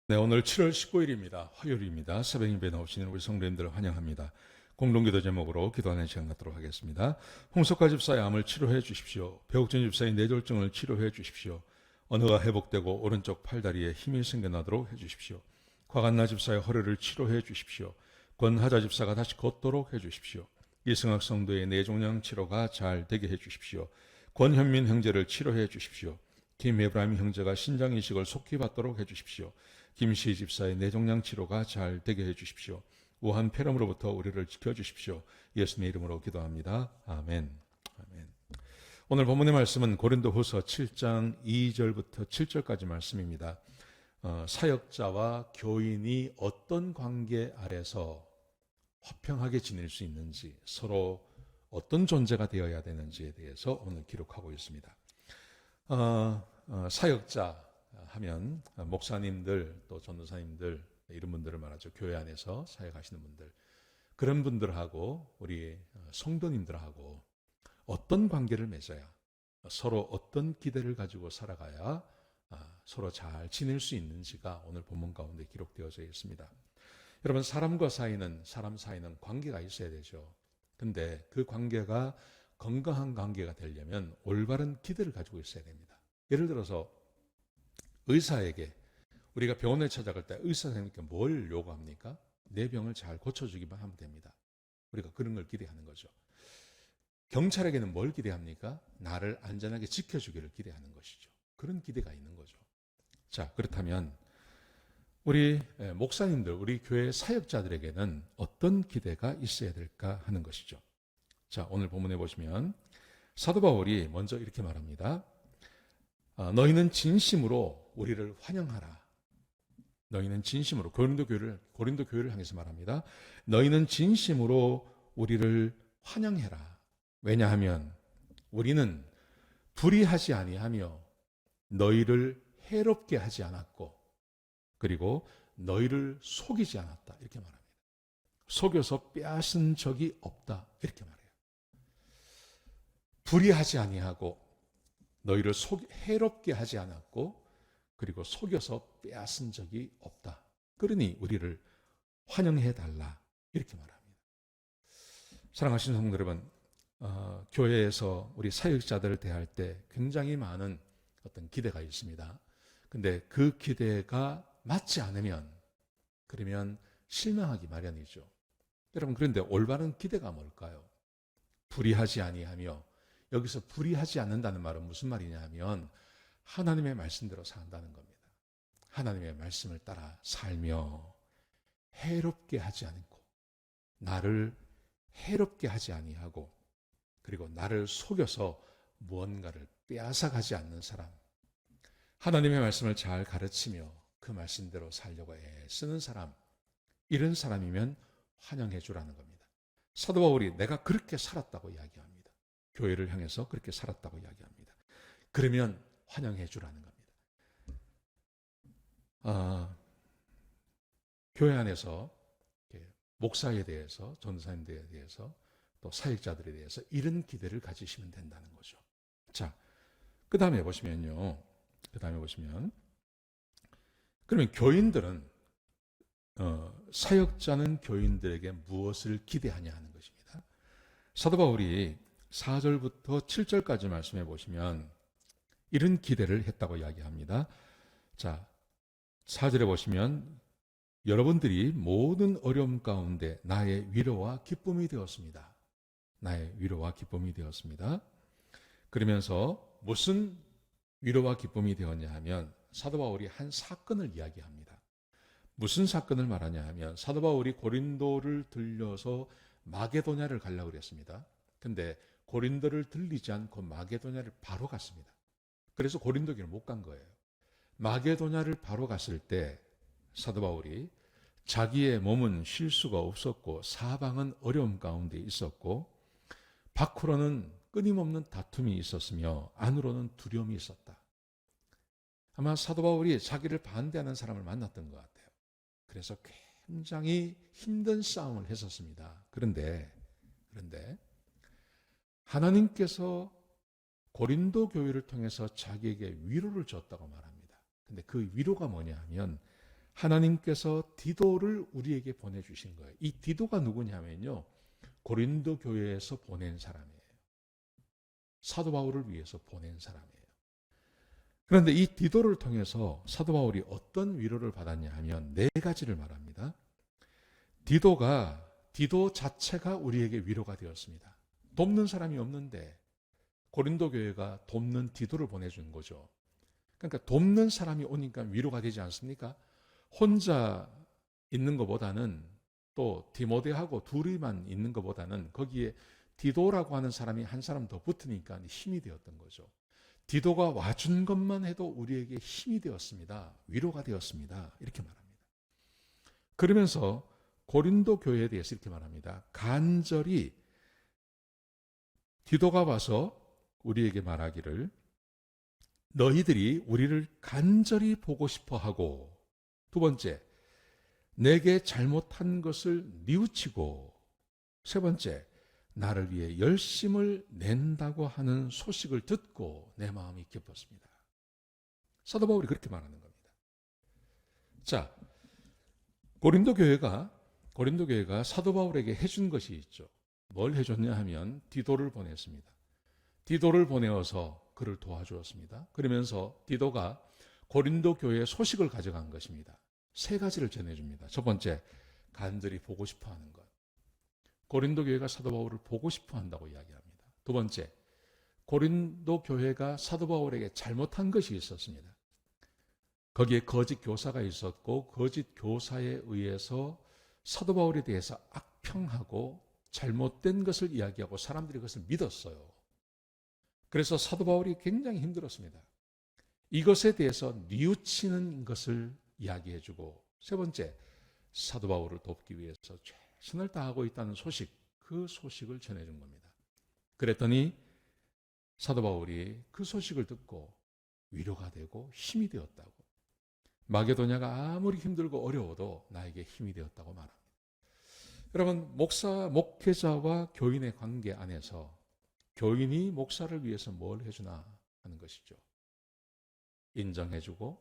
네, 오늘 7월 19일입니다. 화요일입니다. 새벽 예배 나오시는 우리 성도님들 환영합니다. 공동기도 제목으로 기도하는 시간 갖도록 하겠습니다. 홍석화 집사의 암을 치료해 주십시오. 배옥진 집사의 뇌졸중을 치료해 주십시오. 언어가 회복되고 오른쪽 팔다리에 힘이 생겨나도록 해 주십시오. 곽한나 집사의 허리를 치료해 주십시오. 권하자 집사가 다시 걷도록 해 주십시오. 이승학 성도의 뇌종양 치료가 잘 되게 해 주십시오. 권현민 형제를 치료해 주십시오. 김에브라임 형제가 신장 이식을 속히 받도록 해 주십시오. 김시 집사의 뇌종양 치료가 잘 되게 해 주십시오. 우한 폐렴으로부터 우리를 지켜주십시오. 예수님의 이름으로 기도합니다. 아멘. 아멘. 오늘 본문의 말씀은 고린도후서 7장 2절부터 7절까지 말씀입니다. 사역자와 교인이 어떤 관계 아래서 화평하게 지낼 수 있는지, 서로 어떤 존재가 되어야 되는지에 대해서 오늘 기록하고 있습니다. 사역자 하면 목사님들 또 전도사님들 이런 분들을 말하죠. 교회 안에서 사역하시는 분들, 그런 분들하고 우리 성도님들하고 어떤 관계를 맺어야, 서로 어떤 기대를 가지고 살아가야 서로 잘 지낼 수 있는지가 오늘 본문 가운데 기록되어져 있습니다. 여러분, 사람 사이는 관계가 있어야 되죠. 근데 그 관계가 건강한 관계가 되려면 올바른 기대를 가지고 있어야 됩니다. 예를 들어서 의사에게, 우리가 병원에 찾아갈 때 의사 선생님께 뭘 요구합니까? 내 병을 잘 고쳐주기만 하면 됩니다. 우리가 그런 걸 기대하는 거죠. 경찰에게는 뭘 기대합니까? 나를 안전하게 지켜주기를 기대하는 것이죠. 그런 기대가 있는 거죠. 자, 그렇다면 우리 목사님들, 우리 교회 사역자들에게는 어떤 기대가 있어야 될까 하는 것이죠. 자, 오늘 본문에 보시면 사도 바울이 먼저 이렇게 말합니다. 너희는 진심으로 우리를 환영하라. 너희는 진심으로, 고린도 교회를 향해서 말합니다. 너희는 진심으로 우리를 환영해라. 왜냐하면 우리는 불의하지 아니하며 너희를 해롭게 하지 않았고, 그리고 너희를 속이지 않았다. 이렇게 말합니다. 속여서 빼앗은 적이 없다. 이렇게 말해요. 불의하지 아니하고 너희를 해롭게 하지 않았고, 그리고 속여서 빼앗은 적이 없다. 그러니 우리를 환영해달라. 이렇게 말합니다. 사랑하시는 성도 여러분, 교회에서 우리 사역자들을 대할 때 굉장히 많은 어떤 기대가 있습니다. 근데 그 기대가 맞지 않으면, 그러면 실망하기 마련이죠. 여러분, 그런데 올바른 기대가 뭘까요? 불의하지 아니하며, 여기서 불의하지 않는다는 말은 무슨 말이냐 하면 하나님의 말씀대로 산다는 겁니다. 하나님의 말씀을 따라 살며 해롭게 하지 않고, 나를 해롭게 하지 아니하고, 그리고 나를 속여서 무언가를 빼앗아가지 않는 사람, 하나님의 말씀을 잘 가르치며 그 말씀대로 살려고 애쓰는 사람, 이런 사람이면 환영해 주라는 겁니다. 사도 바울이 내가 그렇게 살았다고 이야기합니다. 교회를 향해서 그렇게 살았다고 이야기합니다. 그러면 환영해 주라는 겁니다. 교회 안에서 목사에 대해서, 전도사님들에 대해서, 또 사역자들에 대해서 이런 기대를 가지시면 된다는 거죠. 자, 그 다음에 보시면 그러면 교인들은, 사역자는 교인들에게 무엇을 기대하냐 하는 것입니다. 사도 바울이 4절부터 7절까지 말씀해 보시면 이런 기대를 했다고 이야기합니다. 자, 4절에 보시면 여러분들이 모든 어려움 가운데 나의 위로와 기쁨이 되었습니다. 나의 위로와 기쁨이 되었습니다. 그러면서 무슨 위로와 기쁨이 되었냐 하면 사도 바울이 한 사건을 이야기합니다. 무슨 사건을 말하냐 하면 사도 바울이 고린도를 들려서 마게도냐를 가려고 그랬습니다. 근데 고린도를 들리지 않고 마게도냐를 바로 갔습니다. 그래서 고린도교를 못 간 거예요. 마게도냐를 바로 갔을 때 사도 바울이 자기의 몸은 쉴 수가 없었고 사방은 어려움 가운데 있었고 밖으로는 끊임없는 다툼이 있었으며 안으로는 두려움이 있었다. 아마 사도 바울이 자기를 반대하는 사람을 만났던 것 같아요. 그래서 굉장히 힘든 싸움을 했었습니다. 그런데 하나님께서 고린도 교회를 통해서 자기에게 위로를 줬다고 말합니다. 근데 그 위로가 뭐냐 하면 하나님께서 디도를 우리에게 보내주신 거예요. 이 디도가 누구냐면요, 고린도 교회에서 보낸 사람이에요. 사도 바울을 위해서 보낸 사람이에요. 그런데 이 디도를 통해서 사도 바울이 어떤 위로를 받았냐 하면 네 가지를 말합니다. 디도 자체가 우리에게 위로가 되었습니다. 돕는 사람이 없는데 고린도 교회가 돕는 디도를 보내준 거죠. 그러니까 돕는 사람이 오니까 위로가 되지 않습니까? 혼자 있는 것보다는, 또 디모데하고 둘이만 있는 것보다는 거기에 디도라고 하는 사람이 한 사람 더 붙으니까 힘이 되었던 거죠. 디도가 와준 것만 해도 우리에게 힘이 되었습니다. 위로가 되었습니다. 이렇게 말합니다. 그러면서 고린도 교회에 대해서 이렇게 말합니다. 간절히 디도가 와서 우리에게 말하기를 너희들이 우리를 간절히 보고 싶어 하고, 두 번째, 내게 잘못한 것을 뉘우치고, 세 번째, 나를 위해 열심을 낸다고 하는 소식을 듣고 내 마음이 기뻤습니다. 사도 바울이 그렇게 말하는 겁니다. 자, 고린도 교회가 사도 바울에게 해준 것이 있죠. 뭘 해줬냐 하면 디도를 보냈습니다. 디도를 보내어서 그를 도와주었습니다. 그러면서 디도가 고린도 교회의 소식을 가져간 것입니다. 세 가지를 전해줍니다. 첫 번째, 간절히 보고 싶어 하는 것. 고린도 교회가 사도 바울을 보고 싶어 한다고 이야기합니다. 두 번째, 고린도 교회가 사도 바울에게 잘못한 것이 있었습니다. 거기에 거짓 교사가 있었고, 거짓 교사에 의해서 사도 바울에 대해서 악평하고 잘못된 것을 이야기하고 사람들이 그것을 믿었어요. 그래서 사도 바울이 굉장히 힘들었습니다. 이것에 대해서 뉘우치는 것을 이야기해주고, 세 번째, 사도 바울을 돕기 위해서 최선을 다하고 있다는 소식, 그 소식을 전해준 겁니다. 그랬더니 사도 바울이 그 소식을 듣고 위로가 되고 힘이 되었다고, 마게도냐가 아무리 힘들고 어려워도 나에게 힘이 되었다고 말합니다. 여러분, 목회자와 교인의 관계 안에서 교인이 목사를 위해서 뭘 해주나 하는 것이죠. 인정해주고,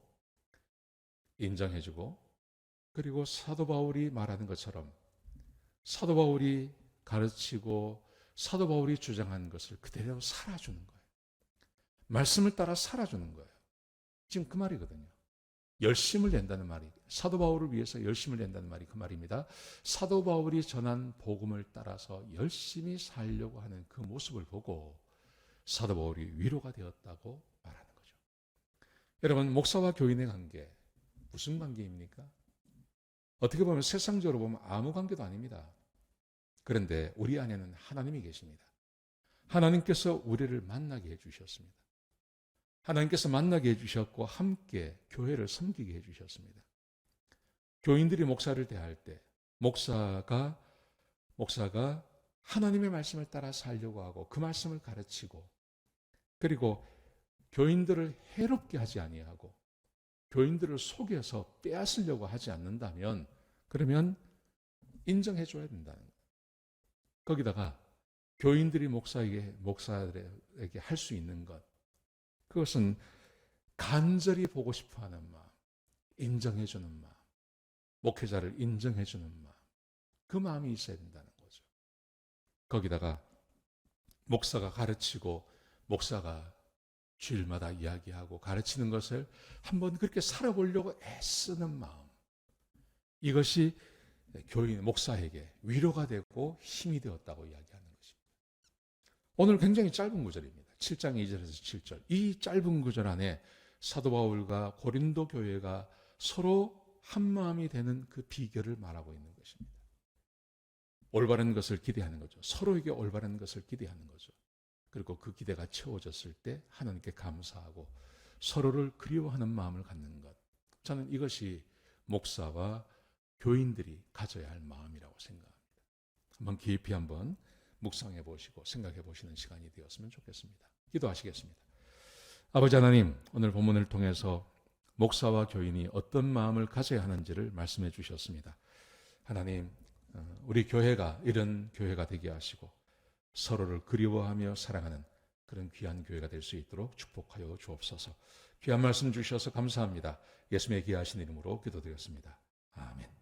그리고 사도 바울이 말하는 것처럼 사도 바울이 가르치고 사도 바울이 주장한 것을 그대로 살아주는 거예요. 말씀을 따라 살아주는 거예요. 지금 그 말이거든요. 열심을 낸다는 말이, 사도 바울을 위해서 열심을 낸다는 말이 그 말입니다. 사도 바울이 전한 복음을 따라서 열심히 살려고 하는 그 모습을 보고 사도 바울이 위로가 되었다고 말하는 거죠. 여러분, 목사와 교인의 관계, 무슨 관계입니까? 어떻게 보면 세상적으로 보면 아무 관계도 아닙니다. 그런데 우리 안에는 하나님이 계십니다. 하나님께서 우리를 만나게 해주셨습니다. 하나님께서 만나게 해주셨고 함께 교회를 섬기게 해주셨습니다. 교인들이 목사를 대할 때 목사가 하나님의 말씀을 따라 살려고 하고 그 말씀을 가르치고, 그리고 교인들을 해롭게 하지 아니하고 교인들을 속여서 빼앗으려고 하지 않는다면, 그러면 인정해 줘야 된다는 거예요. 거기다가 교인들이 목사들에게 할 수 있는 것, 그것은 간절히 보고 싶어하는 마음, 인정해주는 마음, 목회자를 인정해주는 마음, 그 마음이 있어야 된다는 거죠. 거기다가 목사가 가르치고 목사가 주일마다 이야기하고 가르치는 것을 한번 그렇게 살아보려고 애쓰는 마음, 이것이 교인, 목사에게 위로가 되고 힘이 되었다고 이야기하는 것입니다. 오늘 굉장히 짧은 구절입니다. 7장 2절에서 7절. 이 짧은 구절 안에 사도 바울과 고린도 교회가 서로 한마음이 되는 그 비결을 말하고 있는 것입니다. 올바른 것을 기대하는 거죠. 서로에게 올바른 것을 기대하는 거죠. 그리고 그 기대가 채워졌을 때 하나님께 감사하고 서로를 그리워하는 마음을 갖는 것. 저는 이것이 목사와 교인들이 가져야 할 마음이라고 생각합니다. 한번 깊이 한번 묵상해 보시고 생각해 보시는 시간이 되었으면 좋겠습니다. 기도하시겠습니다. 아버지 하나님, 오늘 본문을 통해서 목사와 교인이 어떤 마음을 가져야 하는지를 말씀해 주셨습니다. 하나님, 우리 교회가 이런 교회가 되게 하시고 서로를 그리워하며 사랑하는 그런 귀한 교회가 될 수 있도록 축복하여 주옵소서. 귀한 말씀 주셔서 감사합니다. 예수님의 귀하신 이름으로 기도드렸습니다. 아멘.